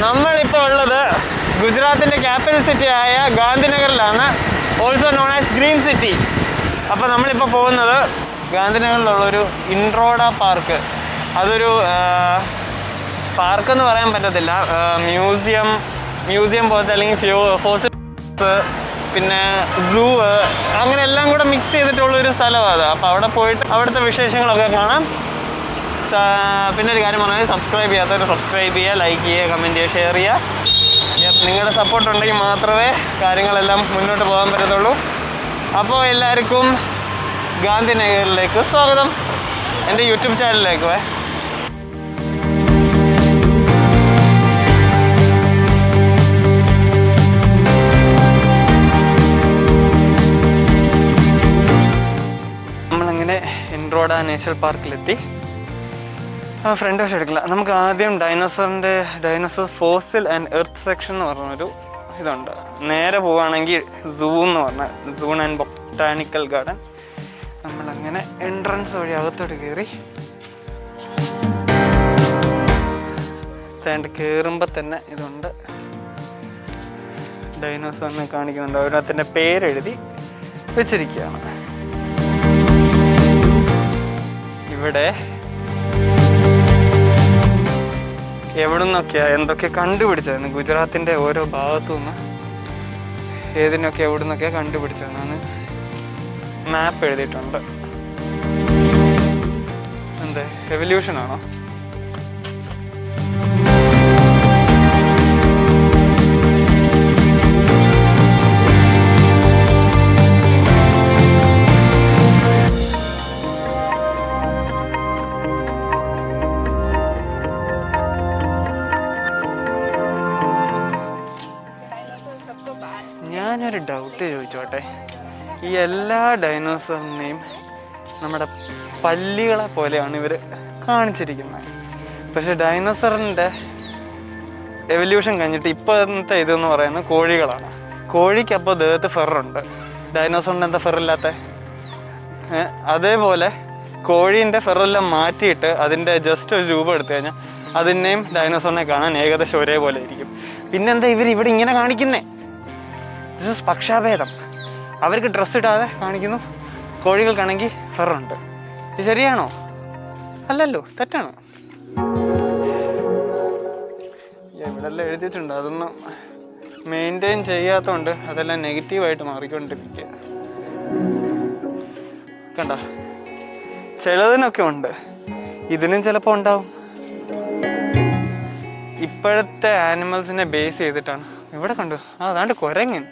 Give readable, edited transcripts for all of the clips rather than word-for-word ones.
നമ്മളിപ്പോൾ ഉള്ളത് ഗുജറാത്തിൻ്റെ capital city ആയ ഗാന്ധിനഗറിലാണ്, also known as green city. അപ്പോൾ നമ്മളിപ്പോൾ പോകുന്നത് ഗാന്ധിനഗറിലുള്ളൊരു ഇൻട്രോഡ പാർക്ക്. അതൊരു പാർക്കെന്ന് പറയാൻ പറ്റത്തില്ല, മ്യൂസിയം പോലത്തെ, അല്ലെങ്കിൽ ഫോസിൽസ്, പിന്നെ സൂ, അങ്ങനെ എല്ലാം കൂടെ മിക്സ് ചെയ്തിട്ടുള്ളൊരു സ്ഥലമാണ് അത്. അപ്പോൾ അവിടെ പോയിട്ട് അവിടുത്തെ വിശേഷങ്ങളൊക്കെ കാണാം. പിന്നെ ഒരു കാര്യം പറഞ്ഞാൽ സബ്സ്ക്രൈബ് ചെയ്യാത്തവർ സബ്സ്ക്രൈബ് ചെയ്യുക, ലൈക്ക് ചെയ്യുക, കമൻറ്റ് ചെയ്യുക, ഷെയർ ചെയ്യുക. നിങ്ങളുടെ സപ്പോർട്ട് ഉണ്ടെങ്കിൽ മാത്രമേ കാര്യങ്ങളെല്ലാം മുന്നോട്ട് പോകാൻ പറ്റത്തുള്ളൂ. അപ്പോൾ എല്ലാവർക്കും ഗാന്ധിനഗറിലേക്ക് സ്വാഗതം, എൻ്റെ യൂട്യൂബ് ചാനലിലേക്ക്. നമ്മളങ്ങനെ ഇൻട്രോഡ നാഷണൽ പാർക്കിലെത്തി. ഫ്രണ്ട് വശം എടുക്കില്ല. നമുക്ക് ആദ്യം dinosaur fossil and earth section എന്ന് പറഞ്ഞൊരു ഇതുണ്ട്. നേരെ പോവുകയാണെങ്കിൽ സൂ എന്ന് പറഞ്ഞാൽ സൂ ആൻഡ് ബൊട്ടാനിക്കൽ ഗാർഡൻ. നമ്മളങ്ങനെ എൻട്രൻസ് വഴി അകത്തോട്ട് കയറി. കയറുമ്പോൾ തന്നെ ഇതുണ്ട്, ഡൈനോസറിനെ കാണിക്കുന്നുണ്ട്. അതിനകത്തിൻ്റെ പേരെഴുതി വെച്ചിരിക്കുകയാണ്. ഇവിടെ എവിടെ നിന്നൊക്കെയാണ് എന്തൊക്കെ കണ്ടുപിടിച്ചതെന്ന്, ഗുജറാത്തിൻ്റെ ഓരോ ഭാഗത്തു നിന്ന് ഏതിനൊക്കെ എവിടെ നിന്നൊക്കെയാണ് കണ്ടുപിടിച്ചതെന്നാണ് മാപ്പ് എഴുതിയിട്ടുണ്ട്. എന്താ എവല്യൂഷനാണോ? ഞാനൊരു ഡൗട്ട് ചോദിച്ചോട്ടെ. ഈ എല്ലാ ഡൈനോസറിനെയും നമ്മുടെ പല്ലികളെ പോലെയാണ് ഇവർ കാണിച്ചിരിക്കുന്നത്. പക്ഷെ ഡൈനോസറിൻ്റെ എവല്യൂഷൻ കഴിഞ്ഞിട്ട് ഇപ്പോഴത്തെ ഇതെന്ന് പറയുന്നത് കോഴികളാണ്. കോഴിക്ക് അപ്പോൾ ദേഹത്ത് ഫെറുണ്ട്, ഡൈനോസറിൻ്റെ എന്താ ഫെറില്ലാത്ത? അതേപോലെ കോഴീൻ്റെ ഫെറെല്ലാം മാറ്റിയിട്ട് അതിൻ്റെ ജസ്റ്റ് ഒരു രൂപം എടുത്തു കഴിഞ്ഞാൽ അതിനെയും ഡൈനോസറിനെ കാണാൻ ഏകദേശം ഒരേപോലെ ഇരിക്കും. പിന്നെന്താ ഇവിടെ ഇങ്ങനെ കാണിക്കുന്നേ? ദിസ് ഇസ് പക്ഷാഭേദം. അവർക്ക് ഡ്രസ്സ് ഇടാതെ കാണിക്കുന്നു, കോഴികൾക്കാണെങ്കിൽ ഫെറുണ്ട്. ഇത് ശരിയാണോ? അല്ലല്ലോ, തെറ്റാണ്. ഇവിടെല്ലാം എഴുതിയിട്ടുണ്ട്, അതൊന്നും മെയിൻറ്റെയിൻ ചെയ്യാത്തതുകൊണ്ട് അതെല്ലാം നെഗറ്റീവായിട്ട് മാറിക്കൊണ്ടിരിക്കുക. കണ്ട, ചിലതിനൊക്കെ ഉണ്ട്, ഇതിനും ചിലപ്പോൾ ഉണ്ടാവും. ഇപ്പോഴത്തെ ആനിമൽസിനെ ബേസ് ചെയ്തിട്ടാണ്. ഇവിടെ കണ്ടു, അതാണ്ട് കുരങ്ങൻ.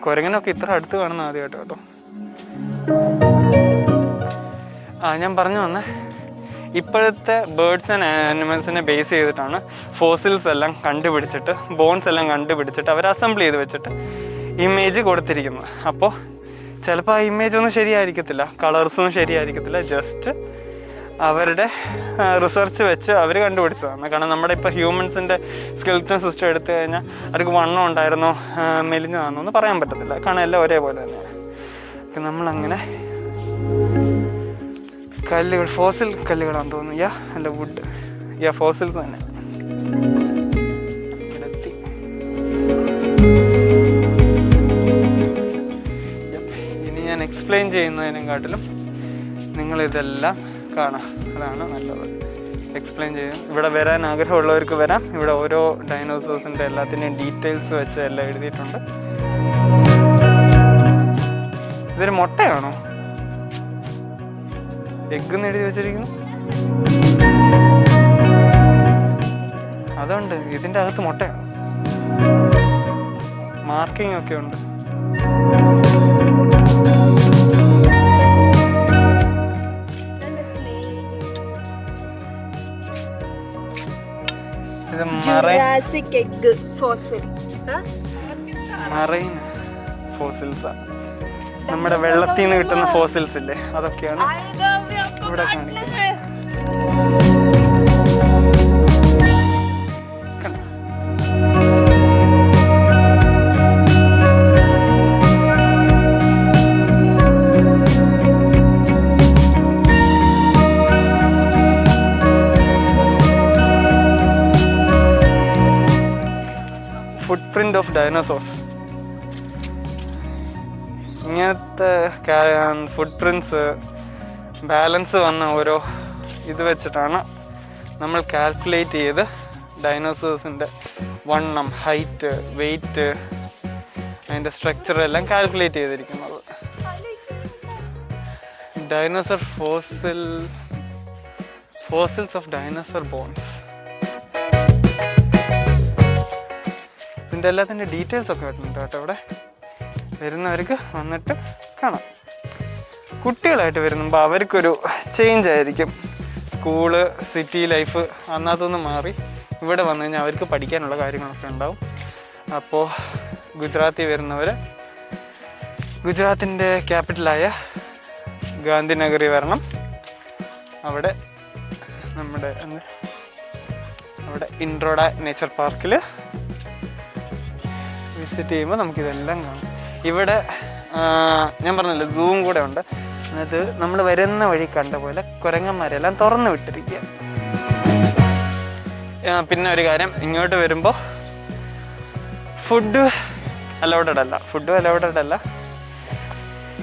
കുരങ്ങനൊക്കെ ഇത്ര അടുത്ത് കാണുന്ന ആദ്യമായിട്ട് കേട്ടോ. ഞാൻ പറഞ്ഞു വന്ന ഇപ്പോഴത്തെ ബേർഡ്സ് ആൻഡ് ആനിമൽസിനെ ബേസ് ചെയ്തിട്ടാണ് ഫോസിൽസ് എല്ലാം കണ്ടുപിടിച്ചിട്ട്, ബോൺസ് എല്ലാം കണ്ടുപിടിച്ചിട്ട് അവർ അസംബിൾ ചെയ്ത് വെച്ചിട്ട് ഇമേജ് കൊടുത്തിരിക്കുന്നത്. അപ്പോൾ ചിലപ്പോൾ ആ ഇമേജ് ഒന്നും ശരിയായിരിക്കത്തില്ല, കളേഴ്സൊന്നും ശരിയായിരിക്കത്തില്ല, ജസ്റ്റ് അവരുടെ റിസർച്ച് വെച്ച് അവർ കണ്ടുപിടിച്ചതാണ്. കാരണം നമ്മുടെ ഇപ്പോൾ ഹ്യൂമൻസിൻ്റെ സ്കെൽറ്റൻ സിസ്റ്റം എടുത്തു കഴിഞ്ഞാൽ അവർക്ക് വണ്ണം ഉണ്ടായിരുന്നോ മെലിഞ്ഞതാണോ എന്ന് പറയാൻ പറ്റത്തില്ല, കാരണം എല്ലാം ഒരേപോലെ തന്നെയാണ്. നമ്മളങ്ങനെ കല്ലുകൾ, ഫോസിൽ കല്ലുകളാണെന്ന് തോന്നുന്നു. അല്ല വുഡ്, ഫോസിൽസ് തന്നെ. ഇനി ഞാൻ എക്സ്പ്ലെയിൻ ചെയ്യുന്നതിനെക്കാട്ടിലും നിങ്ങളിതെല്ലാം കാണാം, അതാണ് നല്ലത്. എക്സ്പ്ലെയിൻ ചെയ്യും. ഇവിടെ വരാൻ ആഗ്രഹമുള്ളവർക്ക് വരാം. ഇവിടെ ഓരോ ഡൈനോസേഴ്സിൻ്റെ എല്ലാത്തിൻ്റെയും ഡീറ്റെയിൽസ് വെച്ച് എല്ലാം എഴുതിയിട്ടുണ്ട്. ഇതൊരു മുട്ടയാണോ? എഗ് എന്ന് എഴുതി വെച്ചിരിക്കുന്നു. അതുണ്ട്, ഇതിൻ്റെ അകത്ത് മുട്ടയാണ്. മാർക്കിംഗ് ഒക്കെ ഉണ്ട്. മറൈൻ ഫോസിൽസ്, നമ്മുടെ വെള്ളത്തിൽ നിന്ന് കിട്ടുന്ന ഫോസിൽസ് ഇല്ലേ, അതൊക്കെയാണ് ഇവിടെ കാണിക്കുന്നത്. Print of dinosaurs. ഇങ്ങനത്തെ ഫുട് പ്രിന്റ്സ് ബാലൻസ് വന്ന ഓരോ ഇത് വെച്ചിട്ടാണ് നമ്മൾ കാൽക്കുലേറ്റ് ചെയ്ത് ഡൈനോസേഴ്സിൻ്റെ വണ്ണം, ഹൈറ്റ്, വെയിറ്റ്, അതിൻ്റെ സ്ട്രക്ചർ എല്ലാം കാൽക്കുലേറ്റ് ചെയ്തിരിക്കുന്നത്. Dinosaur fossils of dinosaur bones. ഇതിൻ്റെ എല്ലാത്തിൻ്റെ ഡീറ്റെയിൽസ് ഒക്കെ വരുന്നുണ്ട് കേട്ടോ. ഇവിടെ വരുന്നവർക്ക് വന്നിട്ട് കാണാം. കുട്ടികളായിട്ട് വരുമ്പോൾ അവർക്കൊരു ചേഞ്ച് ആയിരിക്കും. സ്കൂള്, സിറ്റി ലൈഫ് അന്നത്തൊന്ന് മാറി ഇവിടെ വന്നു കഴിഞ്ഞാൽ അവർക്ക് പഠിക്കാനുള്ള കാര്യങ്ങളൊക്കെ ഉണ്ടാവും. അപ്പോൾ ഗുജറാത്തിൽ വരുന്നവർ ഗുജറാത്തിൻ്റെ ക്യാപിറ്റലായ ഗാന്ധിനഗറിൽ വരണം. അവിടെ നമ്മുടെ അവിടെ ഇൻട്രോഡ നേച്ചർ പാർക്കിൽ വിസിറ്റ് ചെയ്യുമ്പോൾ നമുക്കിതെല്ലാം കാണാം. ഇവിടെ ഞാൻ പറഞ്ഞില്ല, സൂം കൂടെ ഉണ്ട്. അത് നമ്മൾ വരുന്ന വഴി കണ്ട പോലെ കുരങ്ങന്മാരെല്ലാം തുറന്നു വിട്ടിരിക്കുക. പിന്നെ ഒരു കാര്യം, ഇങ്ങോട്ട് വരുമ്പോൾ ഫുഡ് അലൗഡഡ് അല്ല,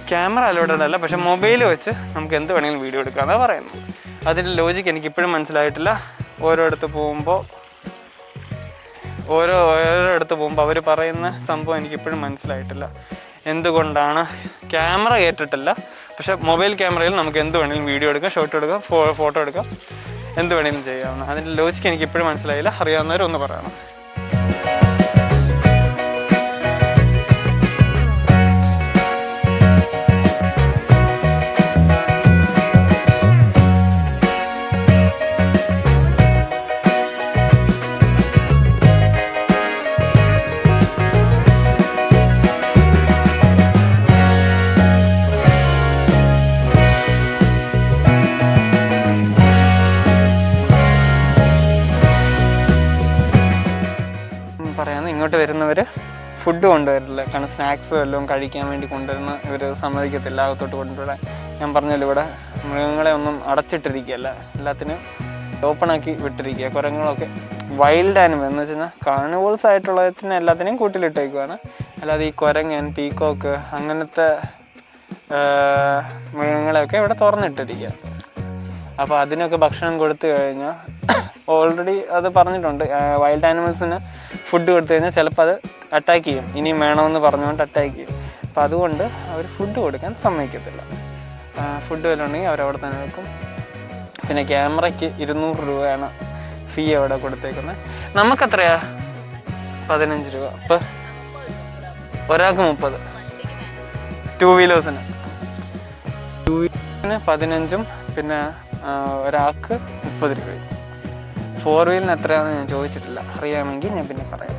ക്യാമറ അലൗഡഡ് അല്ല. പക്ഷെ മൊബൈൽ വെച്ച് നമുക്ക് എന്ത് വേണമെങ്കിലും വീഡിയോ എടുക്കാമെന്നാണ് പറയുന്നത്. അതിൻ്റെ ലോജിക്ക് എനിക്കിപ്പോഴും മനസ്സിലായിട്ടില്ല. ഓരോയിടത്ത് പോകുമ്പോൾ അവർ പറയുന്ന സംഭവം എനിക്കിപ്പോഴും മനസ്സിലായിട്ടില്ല. എന്തുകൊണ്ടാണ് ക്യാമറ കേട്ടിട്ടില്ല, പക്ഷെ മൊബൈൽ ക്യാമറയിൽ നമുക്ക് എന്ത് വേണമെങ്കിലും വീഡിയോ എടുക്കാം, ഷോട്ട് എടുക്കാം, ഫോട്ടോ എടുക്കാം, എന്ത് വേണമെങ്കിലും ചെയ്യാവുന്ന. അതിൻ്റെ ലോജിക്ക് എനിക്കിപ്പോഴും മനസ്സിലായില്ല. അറിയാവുന്നവരൊന്ന് പറയണം. ഇങ്ങോട്ട് വരുന്നവർ ഫുഡ് കൊണ്ടുവരില്ല. കാരണം സ്നാക്സ് വല്ലതും കഴിക്കാൻ വേണ്ടി കൊണ്ടുവരുന്ന ഇവർ സമ്മതിക്കത്തില്ല അകത്തോട്ട് കൊണ്ടുവരാൻ. ഞാൻ പറഞ്ഞല്ലോ, ഇവിടെ മൃഗങ്ങളെ ഒന്നും അടച്ചിട്ടിരിക്കുകയല്ല, എല്ലാത്തിനും ഓപ്പണാക്കി വിട്ടിരിക്കുക. കുരങ്ങുകളൊക്കെ വൈൽഡ് ആനിമൽ എന്ന് വെച്ച് കഴിഞ്ഞാൽ കാർണിവോൾസ് ആയിട്ടുള്ളതിന് എല്ലാത്തിനെയും കൂട്ടിലിട്ടേക്കുവാണ്. അല്ലാതെ ഈ കുരങ്ങൻ, പീക്കോക്ക് അങ്ങനത്തെ മൃഗങ്ങളെയൊക്കെ ഇവിടെ തുറന്നിട്ടിരിക്കുക. അപ്പോൾ അതിനൊക്കെ ഭക്ഷണം കൊടുത്തു കഴിഞ്ഞാൽ ഓൾറെഡി അത് പറഞ്ഞിട്ടുണ്ട്, വൈൽഡ് ആനിമൽസിന് ഫുഡ് കൊടുത്തു കഴിഞ്ഞാൽ ചിലപ്പോൾ അത് അറ്റാക്ക് ചെയ്യും. ഇനിയും വേണമെന്ന് പറഞ്ഞുകൊണ്ട് അറ്റാക്ക് ചെയ്യും. അപ്പോൾ അതുകൊണ്ട് അവർ ഫുഡ് കൊടുക്കാൻ സമ്മതിക്കത്തില്ല. ഫുഡ് വല്ലതും ഉണ്ടെങ്കിൽ അവരവിടെ തന്നെ വെക്കും. പിന്നെ ക്യാമറയ്ക്ക് 200 രൂപയാണ് ഫീ അവിടെ കൊടുത്തേക്കുന്നത്. നമുക്കെത്രയാ? 15 രൂപ. അപ്പോൾ ഒരാൾക്ക് 30. 2 വീലേഴ്സിന് 15, പിന്നെ ഒരാൾക്ക് 30 രൂപയും. 4 വീലിന് എത്രയാണെന്ന് ഞാൻ ചോദിച്ചിട്ടില്ല. അറിയാമെങ്കിൽ ഞാൻ പിന്നെ പറയാം.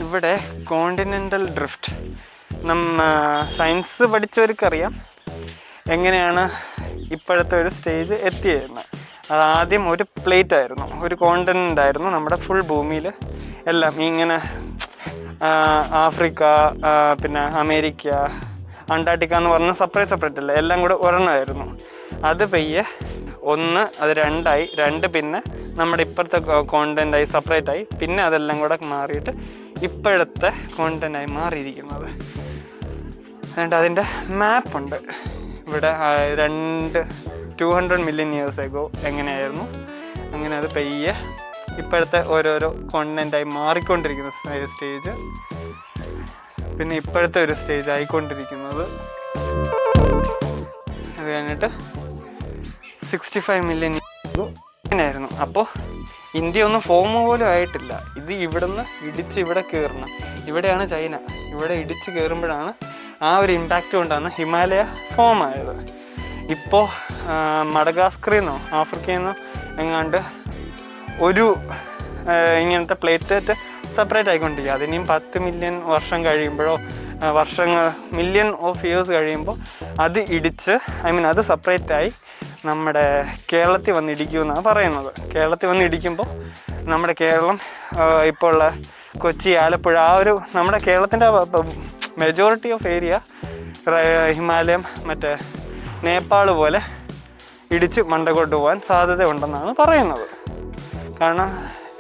ഇവിടെ കോണ്ടിനെൻ്റൽ ഡ്രിഫ്റ്റ്, സയൻസ് പഠിച്ചവർക്കറിയാം എങ്ങനെയാണ് ഇപ്പോഴത്തെ ഒരു സ്റ്റേജ് എത്തിയിരുന്നത്. അതാദ്യം ഒരു പ്ലേറ്റ് ആയിരുന്നു, ഒരു കോണ്ടിനെൻ്റ് ആയിരുന്നു നമ്മുടെ ഫുൾ ഭൂമിയിൽ എല്ലാം. ഇങ്ങനെ ആഫ്രിക്ക, പിന്നെ അമേരിക്ക, അന്റാർട്ടിക്ക എന്ന് പറഞ്ഞാൽ സെപ്പറേറ്റ് അല്ല, എല്ലാം കൂടെ ഒരെണ്ണമായിരുന്നു. അത് പെയ്യെ ഒന്ന്, അത് 2ആയി, 2 പിന്നെ നമ്മുടെ ഇപ്പോഴത്തെ കോണ്ടിനെൻ്റായി സെപ്പറേറ്റായി, പിന്നെ അതെല്ലാം കൂടെ മാറിയിട്ട് ഇപ്പോഴത്തെ കോണ്ടിനെൻ്റായി മാറിയിരിക്കുന്നത്. എന്നിട്ട് അതിൻ്റെ മാപ്പുണ്ട് ഇവിടെ. 200 മില്യൺ ഇയേഴ്സ് എഗോ എങ്ങനെയായിരുന്നു, അങ്ങനെ അത് പെയ്യെ ഇപ്പോഴത്തെ ഓരോരോ കോണ്ടിനെൻ്റായി മാറിക്കൊണ്ടിരിക്കുന്ന സ്റ്റേജ്, പിന്നെ ഇപ്പോഴത്തെ ഒരു സ്റ്റേജ് ആയിക്കൊണ്ടിരിക്കുന്നത്. അത് കഴിഞ്ഞിട്ട് 65 മില്യൺ ആയിരുന്നു. അപ്പോൾ ഇന്ത്യ ഒന്നും ഫോം പോലും ആയിട്ടില്ല. ഇത് ഇവിടുന്ന് ഇടിച്ച് ഇവിടെ കയറണം. ഇവിടെയാണ് ചൈന. ഇവിടെ ഇടിച്ച് കയറുമ്പോഴാണ് ആ ഒരു ഇമ്പാക്റ്റ് കൊണ്ടാണ് ഹിമാലയ ഫോം ആയത്. ഇപ്പോൾ മഡഗാസ്കറിൽ നിന്നോ ആഫ്രിക്കയിൽ നിന്നോ എങ്ങാണ്ട് ഒരു ഇങ്ങനത്തെ പ്ലേറ്റ് സെപ്പറേറ്റ് ആയിക്കൊണ്ടിരിക്കുക. അതിനിയും 10 മില്യൺ വർഷം കഴിയുമ്പോഴോ മില്യൺ ഓഫ് ഇയേഴ്സ് കഴിയുമ്പോൾ അത് ഇടിച്ച് അത് സെപ്പറേറ്റായി നമ്മുടെ കേരളത്തിൽ വന്ന് ഇടിക്കുമെന്നാണ് പറയുന്നത്. കേരളത്തിൽ വന്ന് ഇടിക്കുമ്പോൾ നമ്മുടെ കേരളം ഇപ്പോൾ ഉള്ള കൊച്ചി, ആലപ്പുഴ, ആ ഒരു നമ്മുടെ കേരളത്തിൻ്റെ മെജോറിറ്റി ഓഫ് ഏരിയ ഹിമാലയം മറ്റേ നേപ്പാൾ പോലെ ഇടിച്ച് മണ്ടക്കോട്ട് പോകാൻ സാധ്യത ഉണ്ടെന്നാണ് പറയുന്നത്. കാരണം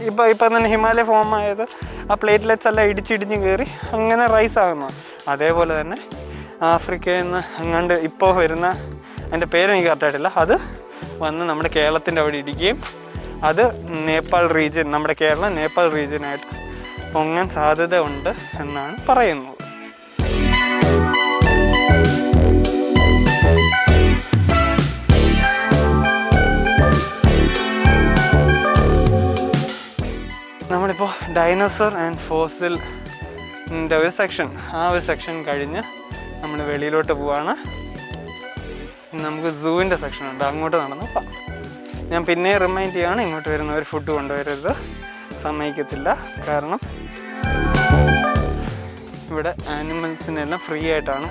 ഇപ്പം തന്നെ ഹിമാലയ ഫോം ആയത് ആ പ്ലേറ്റ്ലെറ്റ്സ് എല്ലാം ഇടിച്ചിടിഞ്ഞ് കയറി അങ്ങനെ റൈസ് ആകുന്നു. അതേപോലെ തന്നെ ആഫ്രിക്കയിൽ നിന്ന് അങ്ങാണ്ട് ഇപ്പോൾ വരുന്ന, അതിൻ്റെ പേരെനിക്ക് കറക്റ്റായിട്ടില്ല, അത് വന്ന് നമ്മുടെ കേരളത്തിൻ്റെ അവിടെ ഇടിക്കുകയും അത് നേപ്പാൾ റീജിയൻ, നമ്മുടെ കേരളം നേപ്പാൾ റീജിയനായിട്ട് പൊങ്ങാൻ സാധ്യത ഉണ്ട് എന്നാണ് പറയുന്നത്. നമ്മളിപ്പോൾ ഡൈനോസർ ആൻഡ് ഫോസിലിൻ്റെ ഒരു സെക്ഷൻ കഴിഞ്ഞ് നമ്മൾ വെളിയിലോട്ട് പോവാണ്. നമുക്ക് സൂവിൻ്റെ സെക്ഷനുണ്ട്, അങ്ങോട്ട് നടന്ന് പോകാം. ഞാൻ പിന്നെ റിമൈൻഡ് ചെയ്യുകയാണ്, ഇങ്ങോട്ട് വരുന്നവർ ഫുഡ് കൊണ്ടുവരരുത്, സമ്മതിക്കത്തില്ല. കാരണം ഇവിടെ ആനിമൽസിനെല്ലാം ഫ്രീ ആയിട്ടാണ്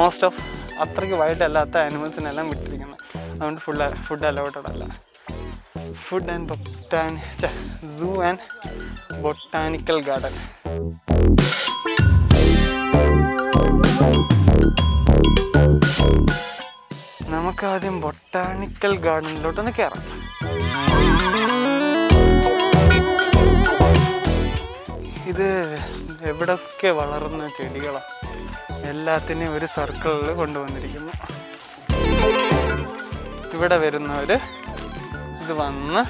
മോസ്റ്റ് ഓഫ് അത്രയ്ക്ക് വൈൽഡ് അല്ലാത്ത ആനിമൽസിനെല്ലാം വിട്ടിരിക്കുന്നത്. അതുകൊണ്ട് ഫുഡ് അലൗഡഡ് അല്ല. Food and zoo and botanical garden. നമുക്കാദ്യം ബൊട്ടാനിക്കൽ ഗാർഡനിലോട്ടൊന്ന് കയറാം. ഇത് എവിടൊക്കെ വളർന്ന ചെടികളാണ്, എല്ലാത്തിനെയും ഒരു സർക്കിളിൽ കൊണ്ടുവന്നിരിക്കുന്നു. ഇവിടെ വരുന്നവർ ഇത് വന്ന്,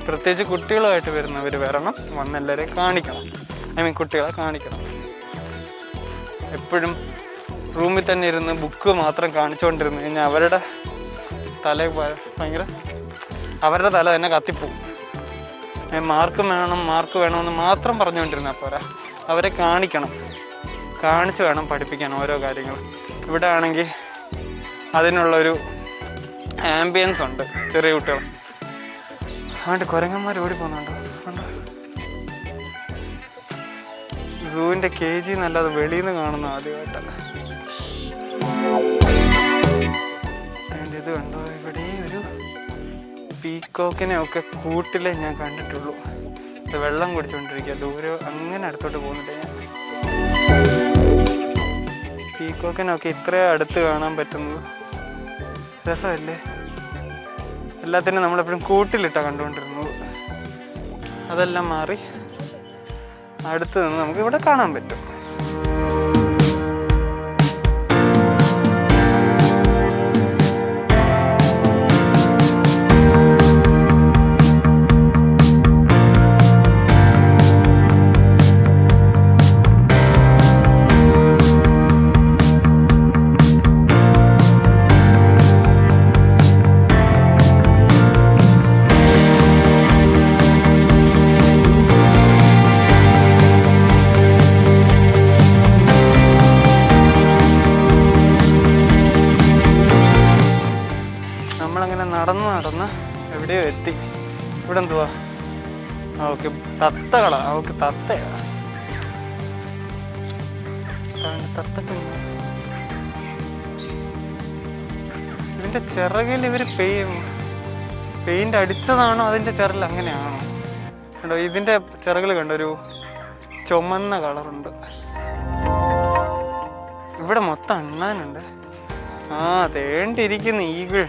പ്രത്യേകിച്ച് കുട്ടികളുമായിട്ട് വരുന്നവർ വരണം, വന്നെല്ലാവരെയും കാണിക്കണം. കുട്ടികളെ കാണിക്കണം. എപ്പോഴും റൂമിൽ തന്നെ ഇരുന്ന് ബുക്ക് മാത്രം കാണിച്ചുകൊണ്ടിരുന്നു കഴിഞ്ഞാൽ അവരുടെ തല തന്നെ കത്തിപ്പോവും. മാർക്ക് വേണമെന്ന് മാത്രം പറഞ്ഞുകൊണ്ടിരുന്നാൽ പോരാ, അവരെ കാണിച്ച് വേണം പഠിപ്പിക്കാൻ ഓരോ കാര്യങ്ങൾ. ഇവിടെ ആണെങ്കിൽ അതിനുള്ളൊരു ആംബിയൻസ് ഉണ്ട്. ചെറിയ കുട്ടികൾ അതുകൊണ്ട് കുരങ്ങന്മാർ ഓടിപ്പോകുന്നുണ്ടോ? സൂവിൻ്റെ KG നല്ലത് വെളിയിൽ നിന്ന് കാണുന്നു ആദ്യമായിട്ടല്ല. അതിൻ്റെ ഇത് കണ്ടോ, ഇവിടെ ഒരു പീക്കോക്കിനെ ഒക്കെ കൂട്ടിലേ ഞാൻ കണ്ടിട്ടുള്ളൂ. ഇത് വെള്ളം കുടിച്ചുകൊണ്ടിരിക്കുക. ദൂരെ അങ്ങനെ അടുത്തോട്ട് പോകുന്നില്ല ഞാൻ. പീക്കോക്കിനൊക്കെ ഇത്രയും അടുത്ത് കാണാൻ പറ്റുന്നത് രസമല്ലേ? എല്ലാത്തിനും നമ്മളെപ്പോഴും കൂട്ടിലിട്ടാണ് കണ്ടുകൊണ്ടിരുന്നത്. അതെല്ലാം മാറി അടുത്ത് നിന്ന് നമുക്ക് ഇവിടെ കാണാൻ പറ്റും. നടന്ന് എവിടെയോ എത്തി. ഇവിടെ എന്തുവാ? ഓക്കെ, തത്തകളാ. ഓക്കെ, തത്തയാ. ഇതിന്റെ ചിറകിൽ ഇവര് പെയിന്റ് അടിച്ചതാണോ അതിന്റെ ചിറകിൽ അങ്ങനെയാണോ? കണ്ടോ, ഇതിന്റെ ചിറകിൽ കണ്ടോ ഒരു ചുമന്ന കളറുണ്ട്. ഇവിടെ മൊത്തം അണ്ണാനുണ്ട്. തേണ്ടിരിക്കുന്ന ഈഗിൾ.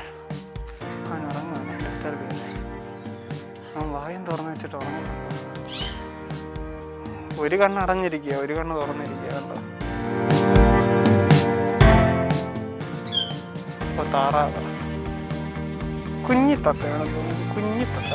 വായും തുറന്നു വെച്ചിട്ട് ഉറങ്ങും. ഒരു കണ്ണ് അടഞ്ഞിരിക്കുക, ഒരു കണ്ണ് തുറന്നിരിക്കുക. കണ്ടോ, താറാവ്. കുഞ്ഞിത്തത്തയാണ് തോന്നുന്നത്, കുഞ്ഞിത്തത്ത.